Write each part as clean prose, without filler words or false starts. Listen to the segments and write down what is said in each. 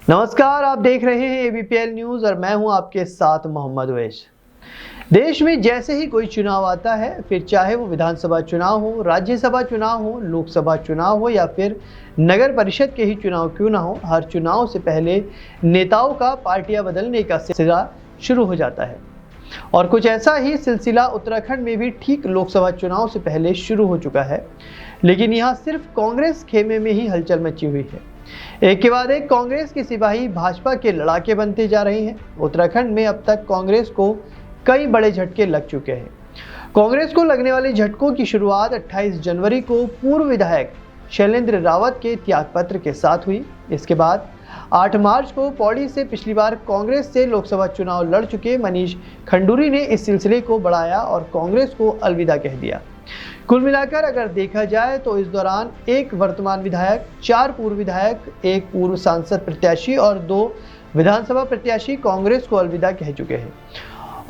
नमस्कार, आप देख रहे हैं एबीपीएल न्यूज और मैं हूं आपके साथ मोहम्मद उवैस। देश में जैसे ही कोई चुनाव आता है, फिर चाहे वो विधानसभा चुनाव हो, राज्यसभा चुनाव हो, लोकसभा चुनाव हो या फिर नगर परिषद के ही चुनाव क्यों ना हो, हर चुनाव से पहले नेताओं का पार्टियां बदलने का सिलसिला शुरू हो जाता है। और कुछ ऐसा ही सिलसिला उत्तराखंड में भी ठीक लोकसभा चुनाव से पहले शुरू हो चुका है, लेकिन यहाँ सिर्फ कांग्रेस खेमे में ही हलचल मची हुई है। एक के बाद एक कांग्रेस के सिपाही भाजपा के लड़ाके बनते जा रहे हैं। उत्तराखंड में अब तक कांग्रेस को कई बड़े झटके लग चुके हैं। कांग्रेस को लगने वाले झटकों की शुरुआत 28 जनवरी को पूर्व विधायक शैलेंद्र रावत के त्यागपत्र के साथ हुई। इसके बाद 8 मार्च को पौड़ी से पिछली बार कांग्रेस से लोकसभा चुनाव लड़ चुके मनीष खंडूरी ने इस सिलसिले को बढ़ाया और कांग्रेस को अलविदा कह दिया। कुल मिलाकर अगर देखा जाए तो इस दौरान एक वर्तमान विधायक, 4 पूर्व विधायक, एक पूर्व सांसद प्रत्याशी और 2 विधानसभा प्रत्याशी कांग्रेस को अलविदा कह चुके हैं।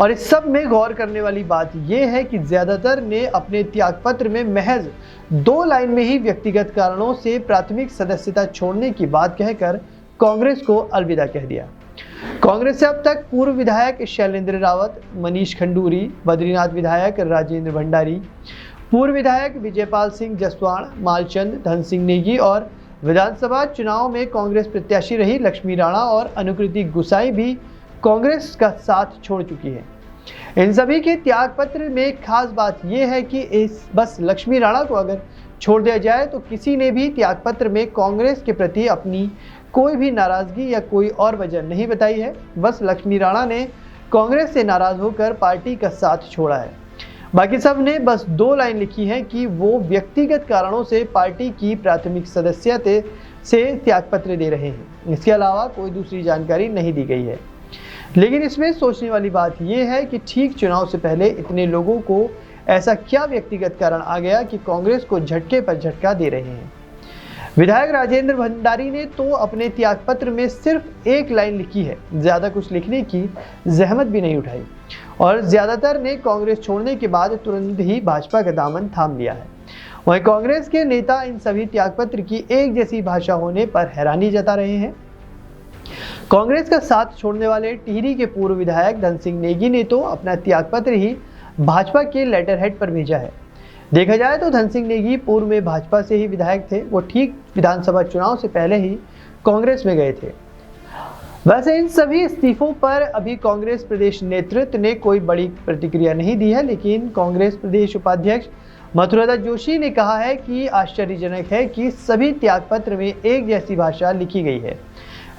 और इस सब में गौर करने वाली बात यह है कि ज्यादातर ने अपने त्यागपत्र में महज 2 लाइन में ही व्यक्तिगत कारणों से प्राथमिक सदस्यता छोड़ने की बात कहकर कांग्रेस को अलविदा कह दिया। कांग्रेस से अब तक पूर्व विधायक शैलेंद्र रावत, मनीष खंडूरी, बद्रीनाथ विधायक राजेंद्र भंडारी, पूर्व विधायक विजयपाल सिंह जसवाण, मालचंद, धन सिंह नेगी और विधानसभा चुनाव में कांग्रेस प्रत्याशी रही लक्ष्मी राणा और अनुकृति गुसाई भी कांग्रेस का साथ छोड़ चुकी है। इन सभी के त्यागपत्र में खास बात यह है कि बस लक्ष्मी राणा को अगर छोड़ दिया जाए तो किसी ने भी त्यागपत्र में कांग्रेस के प्रति अपनी कोई भी नाराजगी या कोई और वजह नहीं बताई है। बस लक्ष्मी राणा ने कांग्रेस से नाराज होकर पार्टी का साथ छोड़ा है। बाकी सब ने बस 2 लाइन लिखी है कि वो व्यक्तिगत कारणों से पार्टी की प्राथमिक सदस्यता से त्यागपत्र दे रहे हैं। इसके अलावा कोई दूसरी जानकारी नहीं दी गई है। लेकिन इसमें सोचने वाली बात यह है कि ठीक चुनाव से पहले इतने लोगों को ऐसा क्या व्यक्तिगत कारण आ गया कि कांग्रेस को झटके पर झटका दे रहे हैं। विधायक राजेंद्र भंडारी ने तो अपने त्यागपत्र में सिर्फ 1 लाइन लिखी है, ज्यादा कुछ लिखने की जहमत भी नहीं उठाई और ज्यादातर ने कांग्रेस छोड़ने के बाद तुरंत ही भाजपा का दामन थाम लिया है। वहीं कांग्रेस के नेता इन सभी त्यागपत्र की एक जैसी भाषा होने पर हैरानी जता रहे हैं। कांग्रेस का साथ छोड़ने वाले टिहरी के पूर्व विधायक धन सिंह नेगी ने तो अपना त्यागपत्र ही भाजपा के लेटर हेड पर भेजा है। देखा जाए तो धन सिंह नेगी पूर्व में भाजपा से ही विधायक थे। वो ठीक विधानसभा चुनाव से पहले ही कांग्रेस में गए थे। वैसे इन सभी इस्तीफों पर अभी कांग्रेस प्रदेश नेतृत्व ने कोई बड़ी प्रतिक्रिया नहीं दी है, लेकिन कांग्रेस प्रदेश उपाध्यक्ष मथुरादास जोशी ने कहा है कि आश्चर्यजनक है कि सभी त्यागपत्र में एक जैसी भाषा लिखी गई है।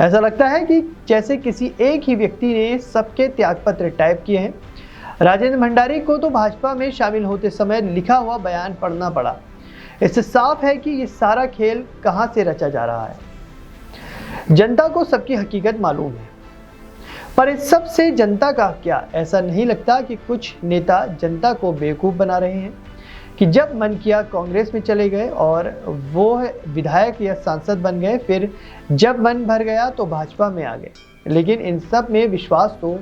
ऐसा लगता है कि जैसे किसी एक ही व्यक्ति ने सबके त्यागपत्र टाइप किए हैं। राजेंद्र भंडारी को तो भाजपा में शामिल होते समय लिखा हुआ बयान पढ़ना पड़ा। इससे साफ है कि ये सारा खेल कहां से रचा जा रहा है। जनता को सबकी हकीकत मालूम है, पर इस सब से जनता का क्या? ऐसा नहीं लगता कि कुछ नेता जनता को बेवकूफ़ बना रहे हैं कि जब मन किया कांग्रेस में चले गए और वो विधायक या सांसद बन गए, फिर जब मन भर गया तो भाजपा में आ गए। लेकिन इन सब में विश्वास तो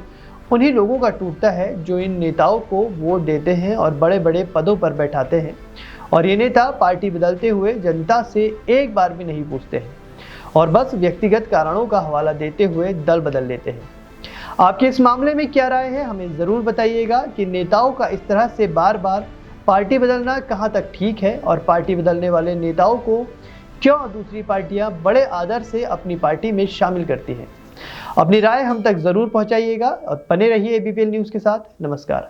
उन्हीं लोगों का टूटता है जो इन नेताओं को वोट देते हैं और बड़े बड़े पदों पर बैठाते हैं। और ये नेता पार्टी बदलते हुए जनता से एक बार भी नहीं पूछते हैं और बस व्यक्तिगत कारणों का हवाला देते हुए दल बदल लेते हैं। आपके इस मामले में क्या राय है, हमें ज़रूर बताइएगा कि नेताओं का इस तरह से बार बार पार्टी बदलना कहाँ तक ठीक है और पार्टी बदलने वाले नेताओं को क्यों दूसरी पार्टियां बड़े आदर से अपनी पार्टी में शामिल करती हैं। अपनी राय हम तक ज़रूर पहुंचाइएगा और बने रहिए एबीपीएल न्यूज़ के साथ। नमस्कार।